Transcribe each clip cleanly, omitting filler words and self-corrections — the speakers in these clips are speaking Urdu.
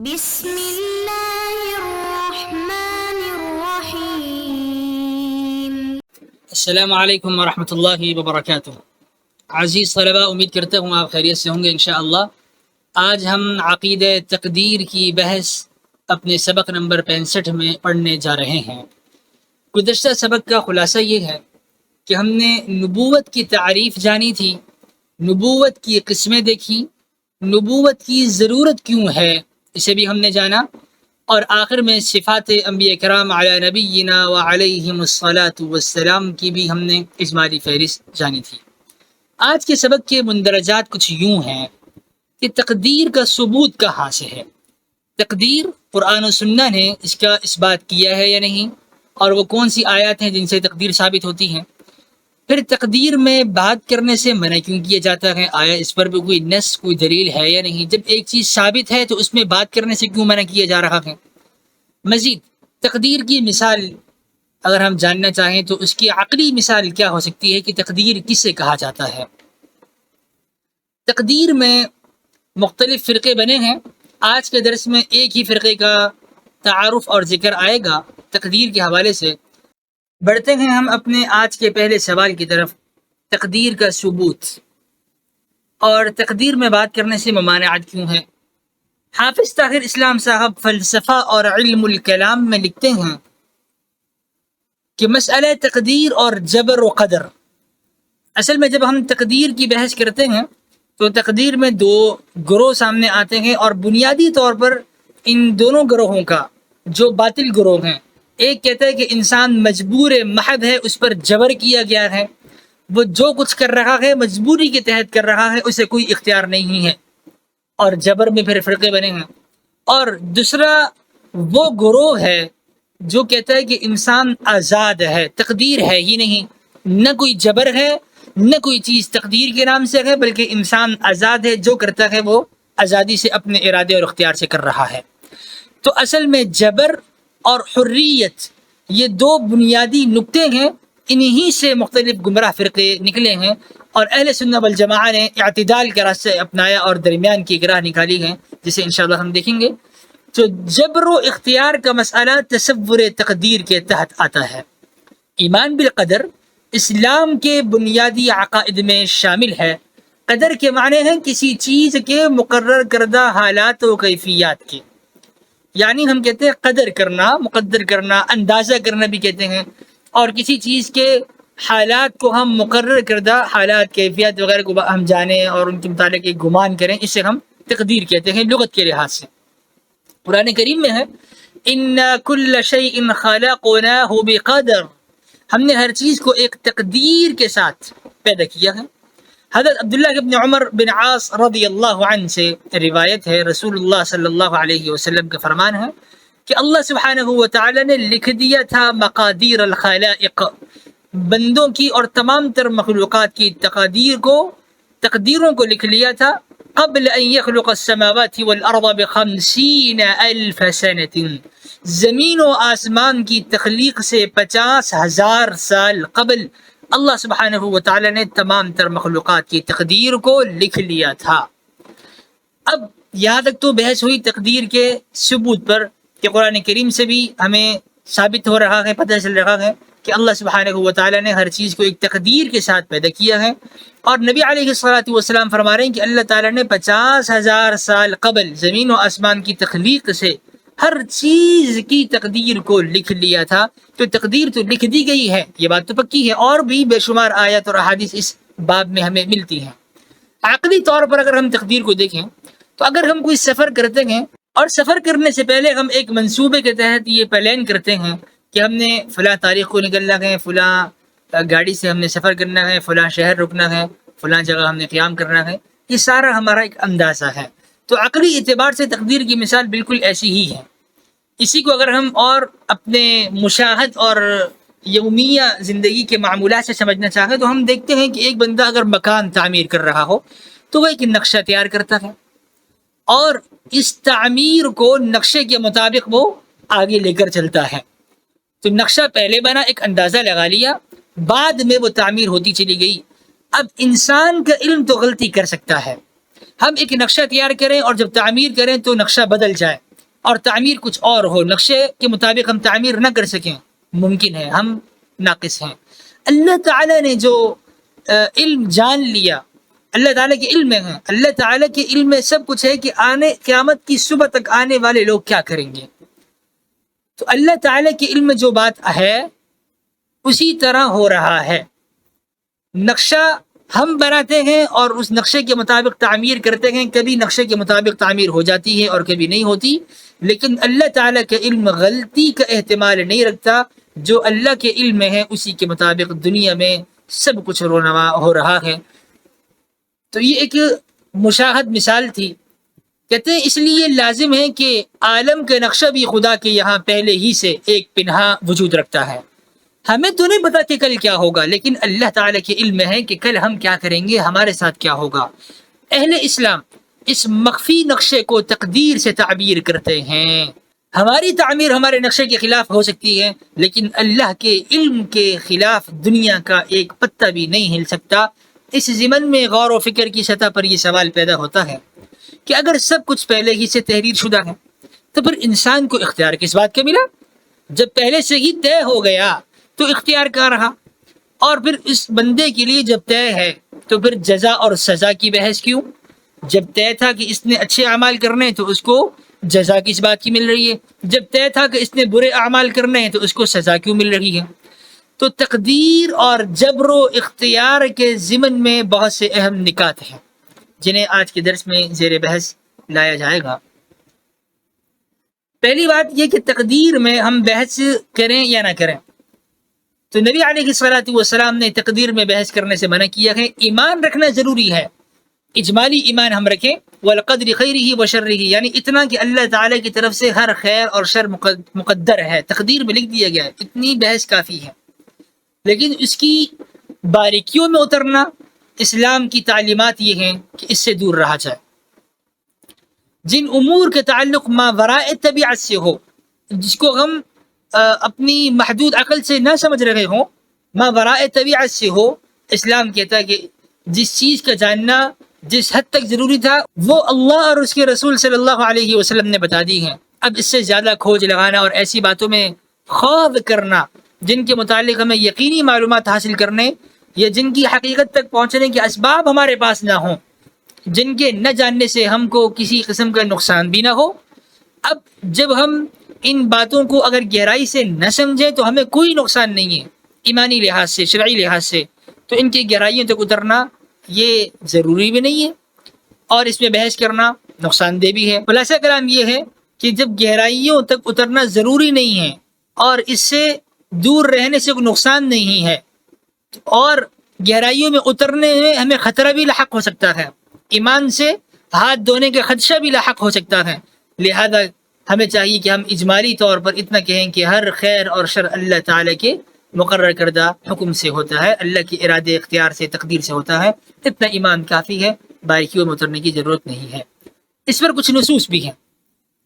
بسم الله الرحمن الرحیم۔ السلام علیکم ورحمۃ اللہ وبرکاتہ۔ عزیز طلباء، امید کرتا ہوں آپ خیریت سے ہوں گے انشاءاللہ۔ آج ہم عقیدہ تقدیر کی بحث اپنے سبق نمبر 65 میں پڑھنے جا رہے ہیں۔ گزشتہ سبق کا خلاصہ یہ ہے کہ ہم نے نبوت کی تعریف جانی تھی، نبوت کی قسمیں دیکھی، نبوت کی ضرورت کیوں ہے اسے بھی ہم نے جانا، اور آخر میں صفات انبیاء کرام علی نبینا و علیہم الصلاۃ والسلام کی بھی ہم نے اجمالی فہرست جانی تھی۔ آج کے سبق کے مندرجات کچھ یوں ہیں کہ تقدیر کا ثبوت کہاں سے ہے، تقدیر قرآن و سنہ نے اس کا اثبات کیا ہے یا نہیں، اور وہ کون سی آیات ہیں جن سے تقدیر ثابت ہوتی ہیں۔ پھر تقدیر میں بات کرنے سے منع کیوں کیا جاتا ہے، آیا اس پر بھی کوئی نص کوئی دلیل ہے یا نہیں، جب ایک چیز ثابت ہے تو اس میں بات کرنے سے کیوں منع کیا جا رہا ہے۔ مزید تقدیر کی مثال اگر ہم جاننا چاہیں تو اس کی عقلی مثال کیا ہو سکتی ہے کہ تقدیر کسے کہا جاتا ہے۔ تقدیر میں مختلف فرقے بنے ہیں، آج کے درس میں ایک ہی فرقے کا تعارف اور ذکر آئے گا تقدیر کے حوالے سے۔ بڑھتے ہیں ہم اپنے آج کے پہلے سوال کی طرف، تقدیر کا ثبوت اور تقدیر میں بات کرنے سے ممانعت کیوں ہے۔ حافظ طاہر اسلام صاحب فلسفہ اور علم الکلام میں لکھتے ہیں کہ مسئلہ تقدیر اور جبر و قدر، اصل میں جب ہم تقدیر کی بحث کرتے ہیں تو تقدیر میں دو گروہ سامنے آتے ہیں، اور بنیادی طور پر ان دونوں گروہوں کا جو باطل گروہ ہیں، ایک کہتا ہے کہ انسان مجبور محض ہے، اس پر جبر کیا گیا ہے، وہ جو کچھ کر رہا ہے مجبوری کے تحت کر رہا ہے، اسے کوئی اختیار نہیں ہے، اور جبر میں پھر فرقے بنے ہیں۔ اور دوسرا وہ گروہ ہے جو کہتا ہے کہ انسان آزاد ہے، تقدیر ہے ہی نہیں، نہ کوئی جبر ہے نہ کوئی چیز تقدیر کے نام سے ہے، بلکہ انسان آزاد ہے، جو کرتا ہے وہ آزادی سے اپنے ارادے اور اختیار سے کر رہا ہے۔ تو اصل میں جبر اور حریت یہ دو بنیادی نقطے ہیں، انہی سے مختلف گمراہ فرقے نکلے ہیں، اور اہل سنہ والجماعہ نے اعتدال کا راستہ اپنایا اور درمیان کی راہ نکالی ہے، جسے انشاءاللہ ہم دیکھیں گے۔ تو جبر و اختیار کا مسئلہ تصور تقدیر کے تحت آتا ہے۔ ایمان بالقدر اسلام کے بنیادی عقائد میں شامل ہے۔ قدر کے معنی ہیں کسی چیز کے مقرر کردہ حالات و کیفیات کے، یعنی ہم کہتے ہیں قدر کرنا، مقدر کرنا، اندازہ کرنا بھی کہتے ہیں، اور کسی چیز کے حالات کو ہم مقرر کردہ حالات، کیفیات وغیرہ کو ہم جانیں اور ان کے متعلق ایک گمان کریں، اسے ہم تقدیر کہتے ہیں لغت کے لحاظ سے۔ قرآن کریم میں ہے اِنَّا كُلَّ شَيْءٍ خَلَقْنَاهُ بِقَدَرٍ، ہم نے ہر چیز کو ایک تقدیر کے ساتھ پیدا کیا ہے۔ حضرت عبداللہ ابن عمر بن عاص رضی اللہ عنہ سے روایت ہے، رسول اللہ صلی اللہ علیہ وسلم کا فرمان ہے کہ اللہ سبحانہ و تعالی نے لکھ دیا تھا مقادیر الخلائق، بندوں کی اور تمام تر مخلوقات کی تقدیروں کو لکھ لیا تھا، قبل ان يخلق السماوات والارض ب50,000 سنة، زمین و آسمان کی تخلیق سے 50,000 سال قبل اللہ سبحانہ و تعالی نے تمام تر مخلوقات کی تقدیر کو لکھ لیا تھا۔ اب یہاں تک تو بحث ہوئی تقدیر کے ثبوت پر کہ قرآن کریم سے بھی ہمیں ثابت ہو رہا ہے، پتہ چل رہا ہے کہ اللہ سبحانہ و تعالی نے ہر چیز کو ایک تقدیر کے ساتھ پیدا کیا ہے، اور نبی علیہ الصلوۃ والسلام فرما رہے ہیں کہ اللہ تعالی نے 50,000 سال قبل زمین و آسمان کی تخلیق سے ہر چیز کی تقدیر کو لکھ لیا تھا۔ تو تقدیر تو لکھ دی گئی ہے، یہ بات تو پکی ہے، اور بھی بے شمار آیات اور احادیث اس باب میں ہمیں ملتی ہیں۔ عقلی طور پر اگر ہم تقدیر کو دیکھیں تو اگر ہم کوئی سفر کرتے ہیں اور سفر کرنے سے پہلے ہم ایک منصوبے کے تحت یہ پلان کرتے ہیں کہ ہم نے فلاں تاریخ کو نکلنا ہے، فلاں گاڑی سے ہم نے سفر کرنا ہے، فلاں شہر رکنا ہے، فلاں جگہ ہم نے قیام کرنا ہے، یہ سارا ہمارا ایک اندازہ ہے۔ تو عقلی اعتبار سے تقدیر کی مثال بالکل ایسی ہی ہے۔ اسی کو اگر ہم اور اپنے مشاہد اور یومیہ زندگی کے معمولات سے سمجھنا چاہیں تو ہم دیکھتے ہیں کہ ایک بندہ اگر مکان تعمیر کر رہا ہو تو وہ ایک نقشہ تیار کرتا ہے، اور اس تعمیر کو نقشے کے مطابق وہ آگے لے کر چلتا ہے۔ تو نقشہ پہلے بنا، ایک اندازہ لگا لیا، بعد میں وہ تعمیر ہوتی چلی گئی۔ اب انسان کا علم تو غلطی کر سکتا ہے، ہم ایک نقشہ تیار کریں اور جب تعمیر کریں تو نقشہ بدل جائے، اور تعمیر کچھ اور ہو، نقشے کے مطابق ہم تعمیر نہ کر سکیں، ممکن ہے، ہم ناقص ہیں۔ اللہ تعالیٰ نے جو علم جان لیا، اللہ تعالیٰ کے علم میں ہے، اللہ تعالیٰ کے علم میں سب کچھ ہے کہ قیامت کی صبح تک آنے والے لوگ کیا کریں گے۔ تو اللہ تعالیٰ کے علم میں جو بات ہے اسی طرح ہو رہا ہے۔ نقشہ ہم بناتے ہیں اور اس نقشے کے مطابق تعمیر کرتے ہیں، کبھی نقشے کے مطابق تعمیر ہو جاتی ہے اور کبھی نہیں ہوتی، لیکن اللہ تعالیٰ کا علم غلطی کا احتمال نہیں رکھتا۔ جو اللہ کے علم میں ہے اسی کے مطابق دنیا میں سب کچھ رونما ہو رہا ہے۔ تو یہ ایک مشاہد مثال تھی۔ کہتے ہیں اس لیے لازم ہے کہ عالم کا نقشہ بھی خدا کے یہاں پہلے ہی سے ایک پنہا وجود رکھتا ہے۔ ہمیں تو نہیں پتا کہ کل کیا ہوگا، لیکن اللہ تعالیٰ کے علم میں ہے کہ کل ہم کیا کریں گے، ہمارے ساتھ کیا ہوگا۔ اہل اسلام اس مخفی نقشے کو تقدیر سے تعبیر کرتے ہیں۔ ہماری تعمیر ہمارے نقشے کے خلاف ہو سکتی ہے، لیکن اللہ کے علم کے خلاف دنیا کا ایک پتہ بھی نہیں ہل سکتا۔ اس ضمن میں غور و فکر کی سطح پر یہ سوال پیدا ہوتا ہے کہ اگر سب کچھ پہلے ہی سے تحریر شدہ ہے تو پھر انسان کو اختیار کس بات کا ملا؟ جب پہلے سے ہی طے ہو گیا تو اختیار کا رہا، اور پھر اس بندے کے لیے جب طے ہے تو پھر جزا اور سزا کی بحث کیوں؟ جب طے تھا کہ اس نے اچھے اعمال کرنے تو اس کو جزا کس بات کی مل رہی ہے، جب طے تھا کہ اس نے برے اعمال کرنے ہیں تو اس کو سزا کیوں مل رہی ہے؟ تو تقدیر اور جبر و اختیار کے ضمن میں بہت سے اہم نکات ہیں جنہیں آج کے درس میں زیر بحث لایا جائے گا۔ پہلی بات یہ کہ تقدیر میں ہم بحث کریں یا نہ کریں، تو نبی علیہ الصلوۃ والسلام نے تقدیر میں بحث کرنے سے منع کیا ہے۔ ایمان رکھنا ضروری ہے، اجمالی ایمان ہم رکھیں، والقدر خیرہ وشرہ، یعنی اتنا کہ اللہ تعالیٰ کی طرف سے ہر خیر اور شر مقدر ہے، تقدیر میں لکھ دیا گیا ہے، اتنی بحث کافی ہے۔ لیکن اس کی باریکیوں میں اترنا، اسلام کی تعلیمات یہ ہیں کہ اس سے دور رہا جائے۔ جن امور کے تعلق ماوراء طبیعت سے ہو، جس کو ہم اپنی محدود عقل سے نہ سمجھ رہے ہوں، ماوراء طبیعت سے ہو، اسلام کہتا ہے کہ جس چیز کا جاننا جس حد تک ضروری تھا وہ اللہ اور اس کے رسول صلی اللہ علیہ وسلم نے بتا دی ہیں۔ اب اس سے زیادہ کھوج لگانا اور ایسی باتوں میں خوض کرنا جن کے متعلق ہمیں یقینی معلومات حاصل کرنے یا جن کی حقیقت تک پہنچنے کے اسباب ہمارے پاس نہ ہوں، جن کے نہ جاننے سے ہم کو کسی قسم کا نقصان بھی نہ ہو۔ اب جب ہم ان باتوں کو اگر گہرائی سے نہ سمجھیں تو ہمیں کوئی نقصان نہیں ہے ایمانی لحاظ سے، شرعی لحاظ سے، تو ان کی گہرائیوں تک اترنا یہ ضروری بھی نہیں ہے، اور اس میں بحث کرنا نقصان دہ بھی ہے۔ خلاصہ کلام یہ ہے کہ جب گہرائیوں تک اترنا ضروری نہیں ہے اور اس سے دور رہنے سے کوئی نقصان نہیں ہے، اور گہرائیوں میں اترنے میں ہمیں خطرہ بھی لاحق ہو سکتا ہے، ایمان سے ہاتھ دھونے کا خدشہ بھی لاحق ہو سکتا ہے، لہذا ہمیں چاہیے کہ ہم اجمالی طور پر اتنا کہیں کہ ہر خیر اور شر اللہ تعالیٰ کے مقرر کردہ حکم سے ہوتا ہے، اللہ کے ارادے اختیار سے، تقدیر سے ہوتا ہے، اتنا ایمان کافی ہے، باریکیوں میں اترنے کی ضرورت نہیں ہے۔ اس پر کچھ نصوص بھی ہیں،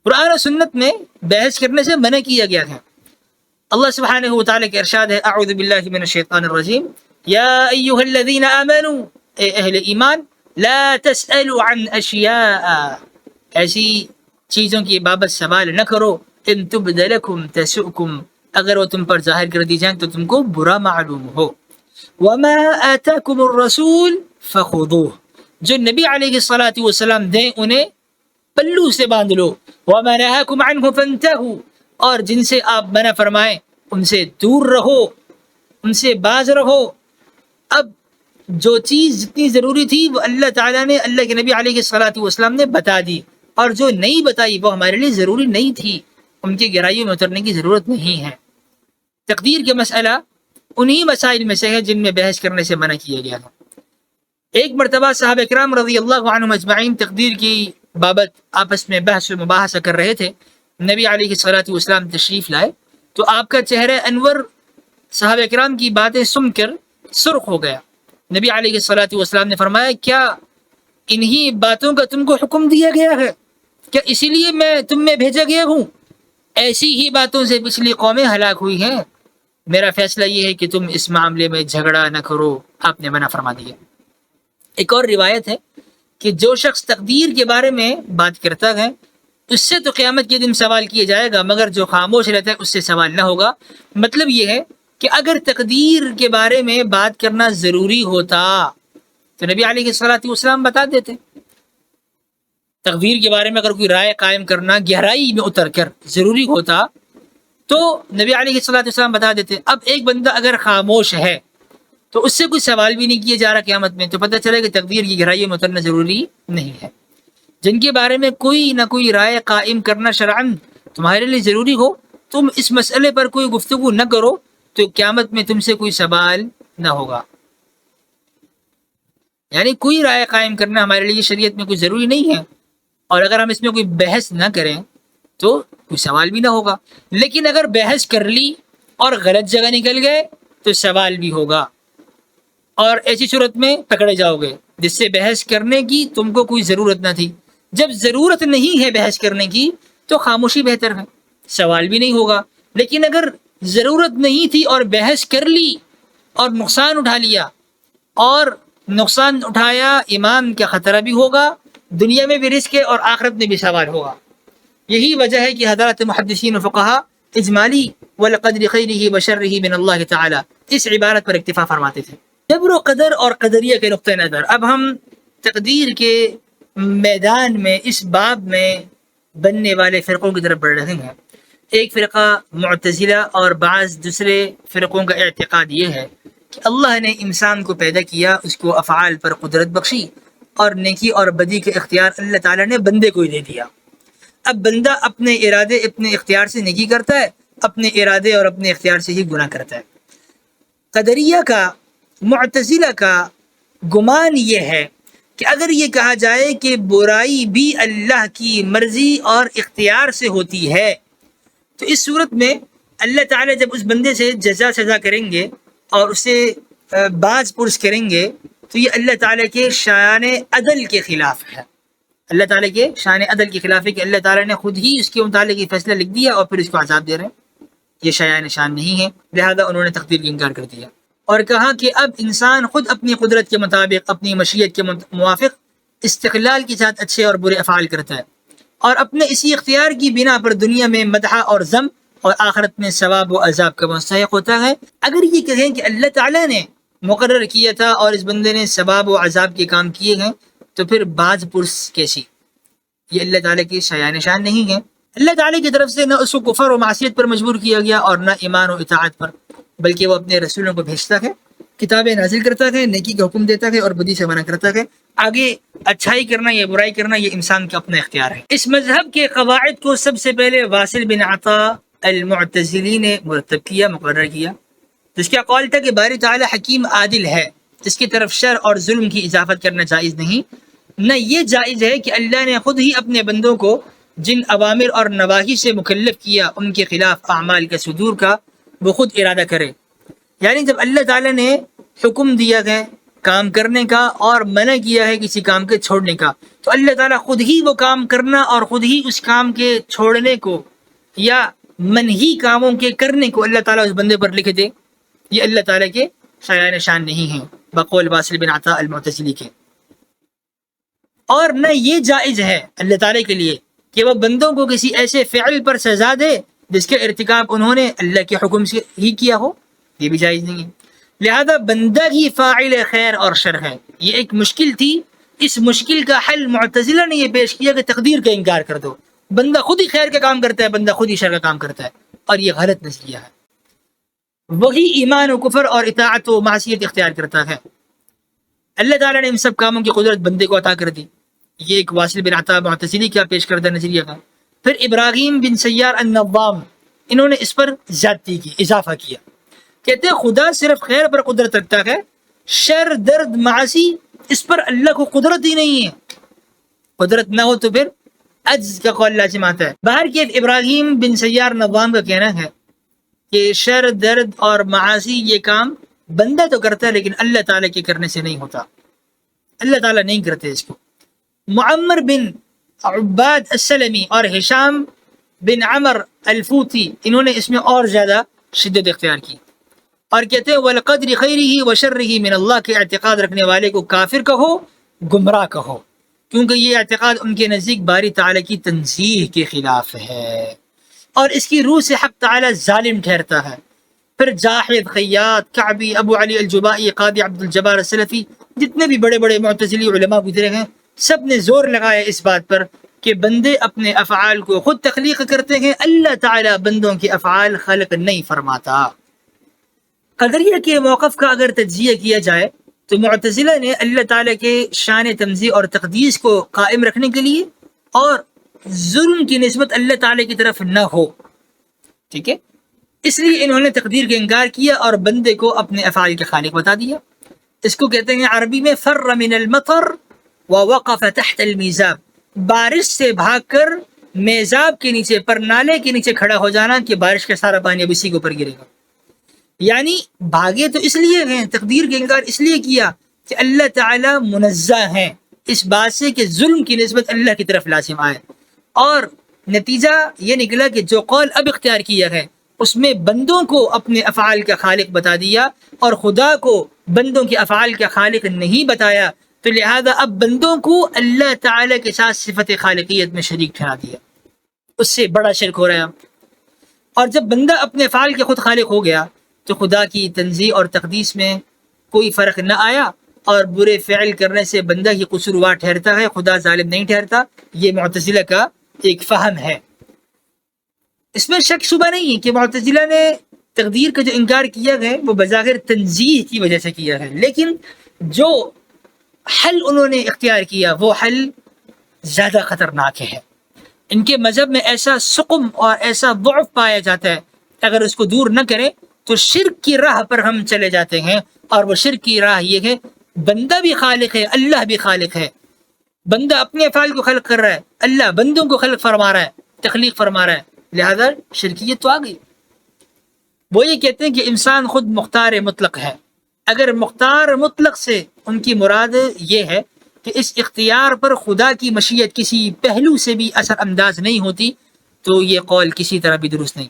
قرآن و سنت میں بحث کرنے سے منع کیا گیا ہے۔ اللہ سبحانہ وتعالی کا ارشاد ہے، اعوذ باللہ من الشیطان الرجیم، یا ایھا الذین آمنوا، اے اہل ایمان، لا تسألوا عن اشیاء، ایسی چیزوں کی بابت سوال نہ کرو، ان تبد لکم تسؤکم، اگر وہ تم پر ظاہر کر دی جائیں تو تم کو برا معلوم ہو، وما آتاکم الرسول فخذوہ، جو نبی علیہ الصلاۃ والسلام دیں انہیں پلو سے باندھ لو، وما نہاکم عنہ فانتہوا، اور جن سے آپ منع فرمائیں ان سے دور رہو، ان سے باز رہو۔ اب جو چیز جتنی ضروری تھی وہ اللہ تعالیٰ نے، اللہ کے نبی علیہ الصلاۃ والسلام نے بتا دی، اور جو نہیں بتائی وہ ہمارے لیے ضروری نہیں تھی، ان کی گہرائیوں میں اترنے کی ضرورت نہیں ہے۔ تقدیر کا مسئلہ انہی مسائل میں سے ہے جن میں بحث کرنے سے منع کیا گیا ہے۔ ایک مرتبہ صحابہ کرام رضی اللہ عنہم اجمعین تقدیر کی بابت آپس میں بحث و مباحثہ کر رہے تھے، نبی علیہ الصلاۃ والسلام تشریف لائے تو آپ کا چہرہ انور صحابہ کرام کی باتیں سن کر سرخ ہو گیا۔ نبی علیہ الصلاۃ والسلام نے فرمایا، کیا انہی باتوں کا تم کو حکم دیا گیا ہے؟ کیا اسی لیے میں تم میں بھیجا گیا ہوں؟ ایسی ہی باتوں سے پچھلی قومیں ہلاک ہوئی ہیں، میرا فیصلہ یہ ہے کہ تم اس معاملے میں جھگڑا نہ کرو، آپ نے منع فرما دیا۔ ایک اور روایت ہے کہ جو شخص تقدیر کے بارے میں بات کرتا ہے اس سے تو قیامت کے دن سوال کیا جائے گا، مگر جو خاموش رہتا ہے اس سے سوال نہ ہوگا۔ مطلب یہ ہے کہ اگر تقدیر کے بارے میں بات کرنا ضروری ہوتا تو نبی علیہ الصلوۃ والسلام بتا دیتے۔ تقدیر کے بارے میں اگر کوئی رائے قائم کرنا گہرائی میں اتر کر ضروری ہوتا تو نبی علیہ الصلوۃ والسلام بتا دیتے۔ اب ایک بندہ اگر خاموش ہے تو اس سے کوئی سوال بھی نہیں کیا جا رہا قیامت میں، تو پتہ چلے کہ تقدیر کی گہرائی میں اترنا ضروری نہیں ہے۔ جن کے بارے میں کوئی نہ کوئی رائے قائم کرنا شرعاً تمہارے لیے ضروری ہو، تم اس مسئلے پر کوئی گفتگو نہ کرو تو قیامت میں تم سے کوئی سوال نہ ہوگا۔ یعنی کوئی رائے قائم کرنا ہمارے لیے شریعت میں کوئی ضروری نہیں ہے، اور اگر ہم اس میں کوئی بحث نہ کریں تو کوئی سوال بھی نہ ہوگا۔ لیکن اگر بحث کر لی اور غلط جگہ نکل گئے تو سوال بھی ہوگا، اور ایسی صورت میں پکڑے جاؤ گے جس سے بحث کرنے کی تم کو کوئی ضرورت نہ تھی۔ جب ضرورت نہیں ہے بحث کرنے کی تو خاموشی بہتر ہے، سوال بھی نہیں ہوگا۔ لیکن اگر ضرورت نہیں تھی اور بحث کر لی اور نقصان اٹھا لیا، اور نقصان اٹھایا ایمان کا خطرہ بھی ہوگا، دنیا میں بھی رزق ہے اور آخرت میں بھی سوال ہوگا۔ یہی وجہ ہے کہ حضرات محدثین و فقہا اجمالی وَلَقَدْرِ خَيْرِهِ وَشَرِّهِ مِنَ اللَّهِ تعالی اس عبارت پر اکتفا فرماتے تھے۔ جبر و قدر اور قدریہ کے نقطہ نظر اب ہم تقدیر کے میدان میں اس باب میں بننے والے فرقوں کی طرف بڑھ رہے ہیں۔ ایک فرقہ معتزلہ اور بعض دوسرے فرقوں کا اعتقاد یہ ہے کہ اللہ نے انسان کو پیدا کیا، اس کو افعال پر قدرت بخشی، اور نیکی اور بدی کے اختیار اللہ تعالیٰ نے بندے کو ہی دے دیا۔ اب بندہ اپنے ارادے اپنے اختیار سے نیکی کرتا ہے، اپنے ارادے اور اپنے اختیار سے ہی گناہ کرتا ہے۔ قدریہ کا، معتزلہ کا گمان یہ ہے کہ اگر یہ کہا جائے کہ برائی بھی اللہ کی مرضی اور اختیار سے ہوتی ہے تو اس صورت میں اللہ تعالیٰ جب اس بندے سے جزا سزا کریں گے اور اسے باز پرس کریں گے تو یہ اللہ تعالیٰ کے شان عدل کے خلاف ہے۔ اللہ تعالیٰ کے شان عدل کے خلاف ہے کہ اللہ تعالیٰ نے خود ہی اس کے متعلق یہ فیصلہ لکھ دیا اور پھر اس کو عذاب دے رہے ہیں، یہ شان نہیں ہے، لہذا انہوں نے تقدیر کا انکار کر دیا اور کہا کہ اب انسان خود اپنی قدرت کے مطابق، اپنی مشیت کے موافق استقلال کے ساتھ اچھے اور برے افعال کرتا ہے، اور اپنے اسی اختیار کی بنا پر دنیا میں مدح اور ذم اور آخرت میں ثواب و عذاب کا مستحق ہوتا ہے۔ اگر یہ کہیں کہ اللہ تعالیٰ نے مقرر کیا تھا اور اس بندے نے ثواب و عذاب کے کام کیے ہیں تو پھر باز پرس کیسی؟ یہ اللہ تعالیٰ کی شان نہیں ہے۔ اللہ تعالیٰ کی طرف سے نہ اس کو کفر و معصیت پر مجبور کیا گیا اور نہ ایمان و اطاعت پر، بلکہ وہ اپنے رسولوں کو بھیجتا ہے، کتابیں نازل کرتا ہے، نیکی کا حکم دیتا ہے اور بدی سے منع کرتا ہے۔ آگے اچھائی کرنا یا برائی کرنا یہ انسان کا اپنا اختیار ہے۔ اس مذہب کے قواعد کو سب سے پہلے واصل بن عطا المعتزلی نے مرتب کیا، مقرر کیا، جس کا قول تھا کہ باری تعالیٰ حکیم عادل ہے، اس کی طرف شر اور ظلم کی اضافت کرنا جائز نہیں، نہ یہ جائز ہے کہ اللہ نے خود ہی اپنے بندوں کو جن اوامر اور نواہی سے مکلف کیا ان کے خلاف اعمال کا صدور کا وہ خود ارادہ کرے۔ یعنی جب اللہ تعالیٰ نے حکم دیا ہے کام کرنے کا اور منع کیا ہے کسی کام کے چھوڑنے کا، تو اللہ تعالیٰ خود ہی وہ کام کرنا اور خود ہی اس کام کے چھوڑنے کو یا منہی کاموں کے کرنے کو اللہ تعالیٰ اس بندے پر لکھ دے، یہ اللہ تعالیٰ کے شان نہیں ہے بقول واصل بن عطا المعتزلی کے۔ اور نہ یہ جائز ہے اللہ تعالیٰ کے لیے کہ وہ بندوں کو کسی ایسے فعل پر سزا دے جس کے ارتکاب انہوں نے اللہ کے حکم سے ہی کیا ہو، یہ بھی جائز نہیں ہے۔ لہذا بندہ ہی فاعل خیر اور شر ہے۔ یہ ایک مشکل تھی، اس مشکل کا حل معتزلہ نے یہ پیش کیا کہ تقدیر کا انکار کر دو، بندہ خود ہی خیر کا کام کرتا ہے، بندہ خود ہی شر کا کام کرتا ہے، اور یہ غلط نظریہ ہے۔ وہی ایمان و کفر اور اطاعت و معصیت اختیار کرتا ہے۔ اللہ تعالیٰ نے ان سب کاموں کی قدرت بندے کو عطا کر دی، یہ ایک واصل بن عطا معتزلی کا پیش کردہ نظریہ ہے۔ پھر ابراہیم بن سیار النوام، انہوں نے اس پر زیادتی کی، اضافہ کیا، کہتے ہیں خدا صرف خیر پر قدرت رکھتا ہے، شر، درد، معاصی اس پر اللہ کو قدرت ہی نہیں ہے۔ قدرت نہ ہو تو پھر عجز کا قول لازم آتا ہے۔ باہر کے ابراہیم بن سیار نوام کا کہنا ہے کہ شر، درد اور معاصی یہ کام بندہ تو کرتا ہے لیکن اللہ تعالیٰ کے کرنے سے نہیں ہوتا، اللہ تعالیٰ نہیں کرتے اس کو۔ معمر بن عباد السلمی اور ہشام بن عمر الفوتی، انہوں نے اس میں اور زیادہ شدت اختیار کی اور کہتے ہیں وَلَقَدْرِ خَيْرِهِ وَشَرِّهِ مِنَ اللَّهِ کے اعتقاد رکھنے والے کو کافر کہو، گمراہ کہو، کیونکہ یہ اعتقاد ان کے نزدیک باری تعالیٰ کی تنزیہ کے خلاف ہے اور اس کی روح سے حق تعالیٰ ظالم ٹھہرتا ہے۔ پھر جاحد، خیاط، کعبی، ابو علی الجبائی، قاضی عبد الجبار السلفی، جتنے بھی بڑے بڑے معتزلی علماء گزرے ہیں، سب نے زور لگایا اس بات پر کہ بندے اپنے افعال کو خود تخلیق کرتے ہیں، اللہ تعالیٰ بندوں کے افعال خلق نہیں فرماتا۔ قدریہ کے موقف کا اگر تجزیہ کیا جائے تو معتزلہ نے اللہ تعالیٰ کے شان تنزیہ اور تقدیس کو قائم رکھنے کے لیے اور ظلم کی نسبت اللہ تعالیٰ کی طرف نہ ہو، ٹھیک ہے، اس لیے انہوں نے تقدیر کا انکار کیا اور بندے کو اپنے افعال کے خالق بتا دیا۔ اس کو کہتے ہیں عربی میں فر من المطر ووقف تحت المیزاب، بارش سے بھاگ کر میزاب کے نیچے، پر نالے کے نیچے کھڑا ہو جانا کہ بارش کا سارا پانی اب اسی کے اوپر گرے گا۔ یعنی بھاگے تو اس لیے ہیں، تقدیر کا انکار اس لیے کیا کہ اللہ تعالیٰ منزہ ہیں اس بات سے کہ ظلم کی نسبت اللہ کی طرف لازم آئے، اور نتیجہ یہ نکلا کہ جو قول اب اختیار کیا ہے اس میں بندوں کو اپنے افعال کا خالق بتا دیا اور خدا کو بندوں کے افعال کا خالق نہیں بتایا، تو لہذا اب بندوں کو اللہ تعالیٰ کے ساتھ صفت خالقیت میں شریک ٹھہرا دیا، اس سے بڑا شرک ہو رہا ہے۔ اور جب بندہ اپنے افعال کے خود خالق ہو گیا تو خدا کی تنزیہ اور تقدیس میں کوئی فرق نہ آیا، اور برے فعل کرنے سے بندہ ہی قصوروار ٹھہرتا ہے، خدا ظالم نہیں ٹھہرتا۔ یہ معتزلہ کا ایک فہم ہے۔ اس میں شک شبہ نہیں ہے کہ معتزلہ نے تقدیر کا جو انکار کیا ہے وہ بظاہر تنزیہ کی وجہ سے کیا ہے، لیکن جو حل انہوں نے اختیار کیا وہ حل زیادہ خطرناک ہے۔ ان کے مذہب میں ایسا سقم اور ایسا ضعف پایا جاتا ہے، اگر اس کو دور نہ کریں تو شرک کی راہ پر ہم چلے جاتے ہیں، اور وہ شرک کی راہ یہ ہے بندہ بھی خالق ہے، اللہ بھی خالق ہے، بندہ اپنے افعال کو خلق کر رہا ہے، اللہ بندوں کو خلق فرما رہا ہے، تخلیق فرما رہا ہے، لہذا شرکیت تو آ گئی۔ وہ یہ کہتے ہیں کہ انسان خود مختار مطلق ہے۔ اگر مختار مطلق سے ان کی مراد یہ ہے کہ اس اختیار پر خدا کی مشیت کسی پہلو سے بھی اثر انداز نہیں ہوتی، تو یہ قول کسی طرح بھی درست نہیں۔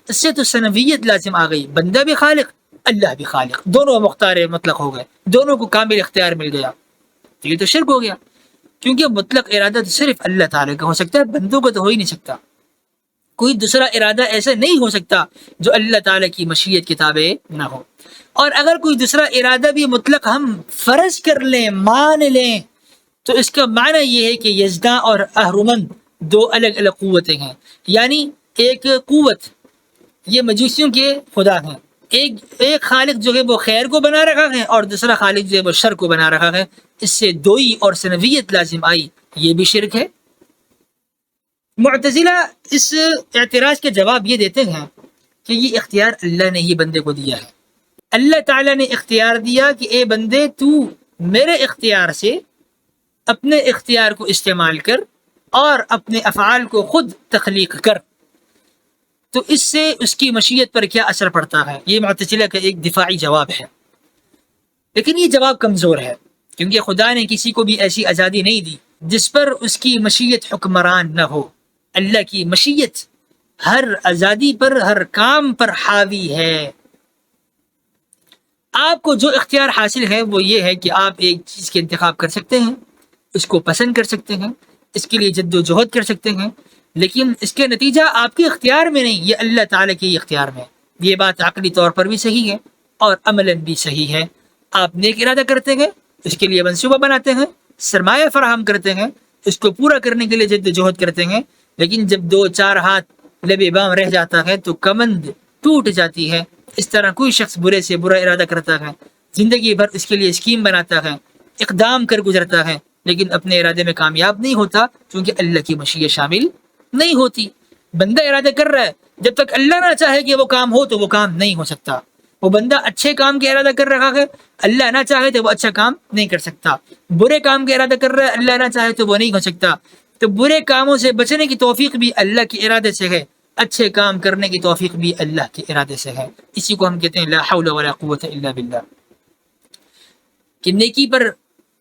اس سے تو سنویت لازم آ گئی، بندہ بھی خالق، اللہ بھی خالق، دونوں مختار مطلق ہو گئے، دونوں کو کامل اختیار مل گیا، تو یہ تو شرک ہو گیا، کیونکہ مطلق ارادہ تو صرف اللہ تعالیٰ کا ہو سکتا ہے، بندوں کا تو ہو ہی نہیں سکتا۔ کوئی دوسرا ارادہ ایسا نہیں ہو سکتا جو اللہ تعالیٰ کی مشیت کے تابع نہ ہو، اور اگر کوئی دوسرا ارادہ بھی مطلق ہم فرض کر لیں، مان لیں، تو اس کا معنی یہ ہے کہ یزداں اور اہرمن دو الگ الگ قوتیں ہیں۔ یعنی ایک قوت یہ مجوسیوں کے خدا ہیں، ایک خالق جو ہے وہ خیر کو بنا رکھا ہے، اور دوسرا خالق جو ہے وہ شر کو بنا رکھا ہے، اس سے دوئی اور سنویت لازم آئی، یہ بھی شرک ہے۔ معتزلہ اس اعتراض کے جواب یہ دیتے ہیں کہ یہ اختیار اللہ نے ہی بندے کو دیا ہے، اللہ تعالیٰ نے اختیار دیا کہ اے بندے تو میرے اختیار سے اپنے اختیار کو استعمال کر اور اپنے افعال کو خود تخلیق کر، تو اس سے اس کی مشیت پر کیا اثر پڑتا ہے؟ یہ معتزلہ کا ایک دفاعی جواب ہے، لیکن یہ جواب کمزور ہے، کیونکہ خدا نے کسی کو بھی ایسی آزادی نہیں دی جس پر اس کی مشیت حکمران نہ ہو۔ اللہ کی مشیت ہر آزادی پر، ہر کام پر حاوی ہے۔ آپ کو جو اختیار حاصل ہے وہ یہ ہے کہ آپ ایک چیز کے انتخاب کر سکتے ہیں، اس کو پسند کر سکتے ہیں، اس کے لیے جد و جہد کر سکتے ہیں، لیکن اس کے نتیجہ آپ کے اختیار میں نہیں، یہ اللہ تعالیٰ کے اختیار میں۔ یہ بات عقلی طور پر بھی صحیح ہے اور عملاً بھی صحیح ہے۔ آپ نیک ارادہ کرتے ہیں، اس کے لیے منصوبہ بناتے ہیں، سرمایہ فراہم کرتے ہیں، اس کو پورا کرنے کے لیے جد و جہد کرتے ہیں، لیکن جب دو چار ہاتھ لبے بام رہ جاتا ہے تو کمند ٹوٹ جاتی ہے۔ اس طرح کوئی شخص برے سے برا ارادہ کرتا ہے، زندگی بھر اس کے لیے اسکیم بناتا ہے، اقدام کر گزرتا ہے، لیکن اپنے ارادے میں کامیاب نہیں ہوتا، کیونکہ اللہ کی مشیت شامل نہیں ہوتی۔ بندہ ارادہ کر رہا ہے، جب تک اللہ نہ چاہے کہ وہ کام ہو تو وہ کام نہیں ہو سکتا۔ وہ بندہ اچھے کام کا ارادہ کر رہا ہے، اللہ نہ چاہے تو وہ اچھا کام نہیں کر سکتا۔ برے کام کا ارادہ کر رہا ہے، اللہ نہ چاہے تو وہ نہیں ہو سکتا۔ تو برے کاموں سے بچنے کی توفیق بھی اللہ کے ارادے سے ہے، اچھے کام کرنے کی توفیق بھی اللہ کے ارادے سے ہے۔ اسی کو ہم کہتے ہیں لا حول ولا قوت الا باللہ، کہ نیکی پر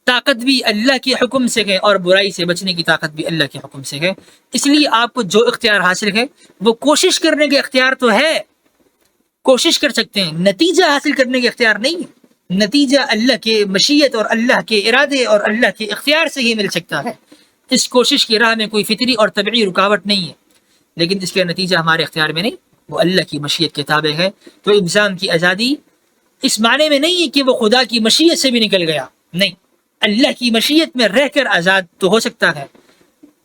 طاقت بھی اللہ کے حکم سے ہے اور برائی سے بچنے کی طاقت بھی اللہ کے حکم سے ہے۔ اس لیے آپ کو جو اختیار حاصل ہے وہ کوشش کرنے کے اختیار تو ہے، کوشش کر سکتے ہیں، نتیجہ حاصل کرنے کے اختیار نہیں ہے۔ نتیجہ اللہ کے مشیت اور اللہ کے ارادے اور اللہ کے اختیار سے ہی مل سکتا ہے۔ اس کوشش کی راہ میں کوئی فطری اور طبعی رکاوٹ نہیں ہے، لیکن اس کا نتیجہ ہمارے اختیار میں نہیں، وہ اللہ کی مشیت کے تابع ہے۔ تو انسان کی آزادی اس معنی میں نہیں ہے کہ وہ خدا کی مشیت سے بھی نکل گیا، نہیں، اللہ کی مشیت میں رہ کر آزاد تو ہو سکتا ہے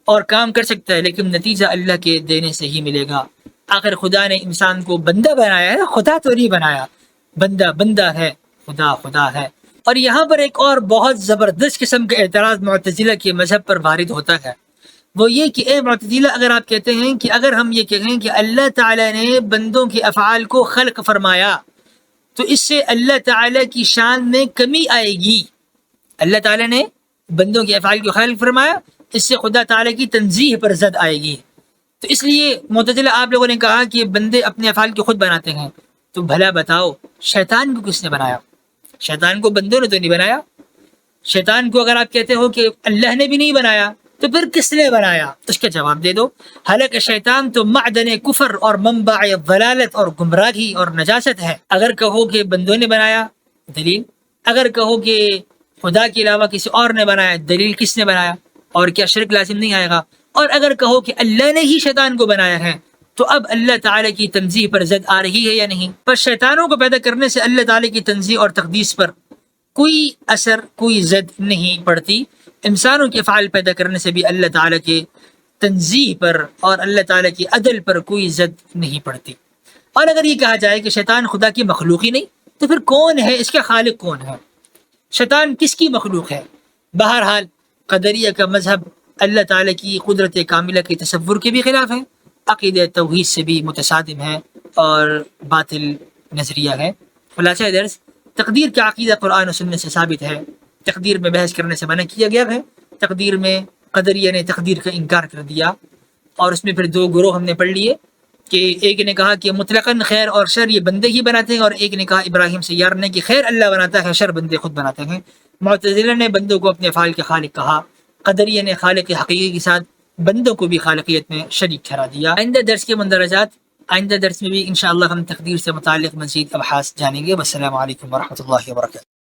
اور کام کر سکتا ہے، لیکن نتیجہ اللہ کے دینے سے ہی ملے گا۔ آخر خدا نے انسان کو بندہ بنایا ہے، خدا تو نہیں بنایا، بندہ بندہ ہے، خدا خدا ہے۔ اور یہاں پر ایک اور بہت زبردست قسم کا اعتراض معتزلہ کے مذہب پر وارد ہوتا ہے، وہ یہ کہ اے معتزلہ، اگر آپ کہتے ہیں کہ اگر ہم یہ کہیں کہ اللہ تعالیٰ نے بندوں کے افعال کو خلق فرمایا تو اس سے اللہ تعالیٰ کی شان میں کمی آئے گی، اللہ تعالیٰ نے بندوں کے افعال کو خلق فرمایا، اس سے خدا تعالیٰ کی تنزیہ پر زد آئے گی، تو اس لیے معتزلہ آپ لوگوں نے کہا کہ بندے اپنے افعال کو خود بناتے ہیں، تو بھلا بتاؤ شیطان کو کس نے بنایا؟ شیطان کو بندوں نے تو نہیں بنایا۔ شیطان کو اگر آپ کہتے ہو کہ اللہ نے بھی نہیں بنایا تو پھر کس نے بنایا؟ اس کا جواب دے دو، حالانکہ شیطان تو معدن کفر اور منبع ضلالت اور گمراہی اور نجاست ہے۔ اگر کہو کہ بندوں نے بنایا، دلیل؟ اگر کہو کہ خدا کے علاوہ کسی اور نے بنایا، دلیل کس نے بنایا؟ اور کیا شرک لازم نہیں آئے گا؟ اور اگر کہو کہ اللہ نے ہی شیطان کو بنایا ہے تو اب اللہ تعالیٰ کی تنزیہ پر زد آ رہی ہے یا نہیں؟ پر شیطانوں کو پیدا کرنے سے اللہ تعالیٰ کی تنزیہ اور تقدیس پر کوئی اثر، کوئی زد نہیں پڑتی۔ انسانوں کے افعال پیدا کرنے سے بھی اللہ تعالیٰ کے تنزیہ پر اور اللہ تعالیٰ کی عدل پر کوئی زد نہیں پڑتی۔ اور اگر یہ کہا جائے کہ شیطان خدا کی مخلوق ہی نہیں تو پھر کون ہے اس کا خالق؟ کون ہے؟ شیطان کس کی مخلوق ہے؟ بہرحال قدریہ کا مذہب اللہ تعالیٰ کی قدرت کاملہ کے تصور کے بھی خلاف ہے، عقیدہ توحید سے بھی متصادم ہے اور باطل نظریہ ہے۔ خلاصہ درس، تقدیر کا عقیدہ قرآن و سنت سے ثابت ہے، تقدیر میں بحث کرنے سے منع کیا گیا ہے۔ تقدیر میں قدریہ نے تقدیر کا انکار کر دیا، اور اس میں پھر دو گروہ ہم نے پڑھ لیے کہ ایک نے کہا کہ مطلقاً خیر اور شر یہ بندے ہی بناتے ہیں، اور ایک نے کہا ابراہیم سیار نے کہ خیر اللہ بناتا ہے، شر بندے خود بناتے ہیں۔ معتزلہ نے بندوں کو اپنے افعال کے خالق کہا، قدریہ نے خالق حقیقی کے ساتھ بندوں کو بھی خالقیت میں شریک ٹھہرا دیا۔ آئندہ درس کے مندرجات، آئندہ درس میں بھی انشاءاللہ ہم تقدیر سے متعلق مزید ابحاث جانیں گے۔ والسلام علیکم ورحمۃ اللہ وبرکاتہ۔